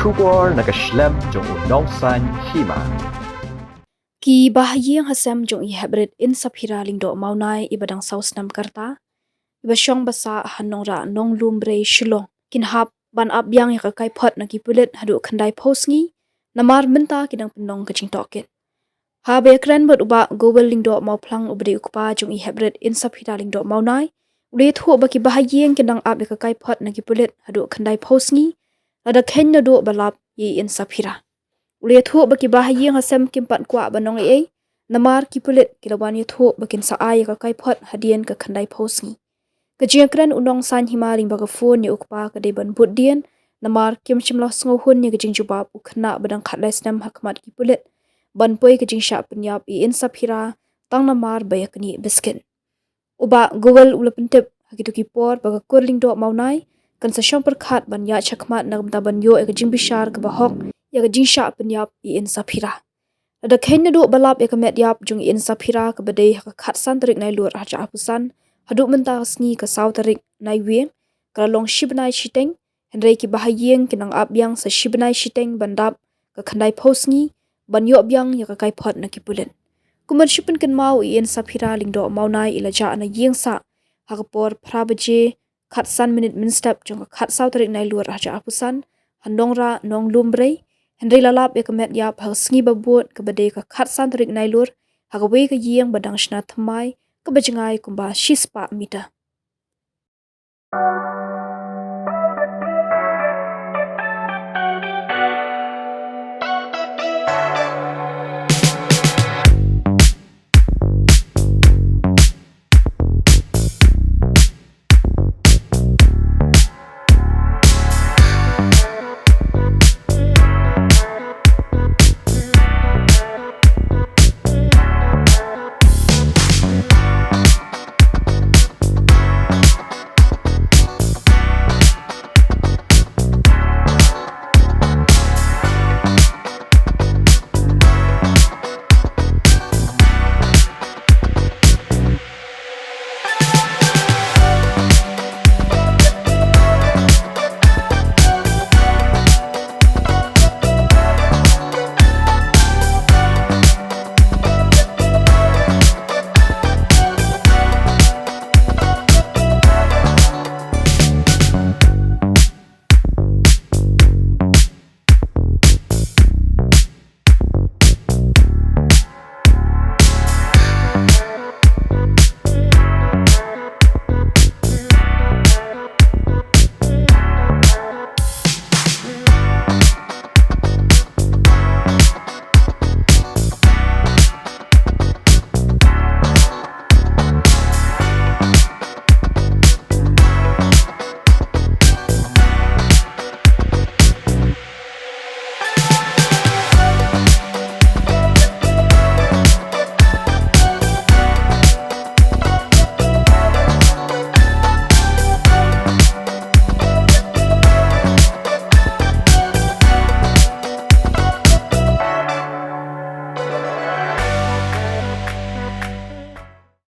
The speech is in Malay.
Shubor nakaslem jong unong san Hima. Ki Bahaïing hasem jong i Heprit Insaphira lingdo maunai ibadang saus nam karta. Iba syong basa hanong ra nong lumbre shilong. Kinhap ban ab Biang ya Kaiphot na kipulit hadu kandai posngi. Namar menta kidang penong kacing toket. Habe kren bot uba gobel lingdo mau plang ubri ukpa jong i Heprit Insaphira lingdo maunai. Uli thu baki Bahaïing kidang ab ya Kaiphot na kipulit hadu kandai posngi. Lada ken na do balap i Insaphira. Uli thu baki Bahaïing hasem kimpat kwa banong ei. Namar kipulit kilawan yu thu bakin saay ya Kaiphot hadian ke kandai posngi. Kejengkran unong san Hima ling baga phone ni ukpa kadai ban but dian. Namar kim chimlah sengohun ni kejeng jubab ukna badang khatlais nam hakmat kipulit. Ban poi kejeng Shah Pynïap i Insaphira tang namar bayak ni biskin. Uba Google ula pentip hakitu kipor baga kurling do maunai. Kan sa syong perkhat ban ya chakmat na ban yo e kejeng bishar ke bahok ya kejeng Shah Pynïap i Insaphira. Ada khen na do balap ya kemet yap jung i Insaphira ke badai hakat san terik nai luar raja apusan. Haduk mentah sngi ke saw tarik nai weng keralong shibnai shiteng henrei ki Bahaïing kinang ab Biang sa shibnai shiteng bandap ke kandai posngi ban yo Biang ya ke Kaiphot na kipulen. Kuman shipen ken mau i Insaphira lingdo maunai ilaja na yeng sa hakapor prabaje kat san minit min step jong kat saw tarik nai luar raja apusan handong ra nong lumbrei henrei lalap ya kemet yap ha sngi babut ke badai ke kat san tarik nai luar hakawe ke yeng badang shna thamai kebajengai kumba shispa mita.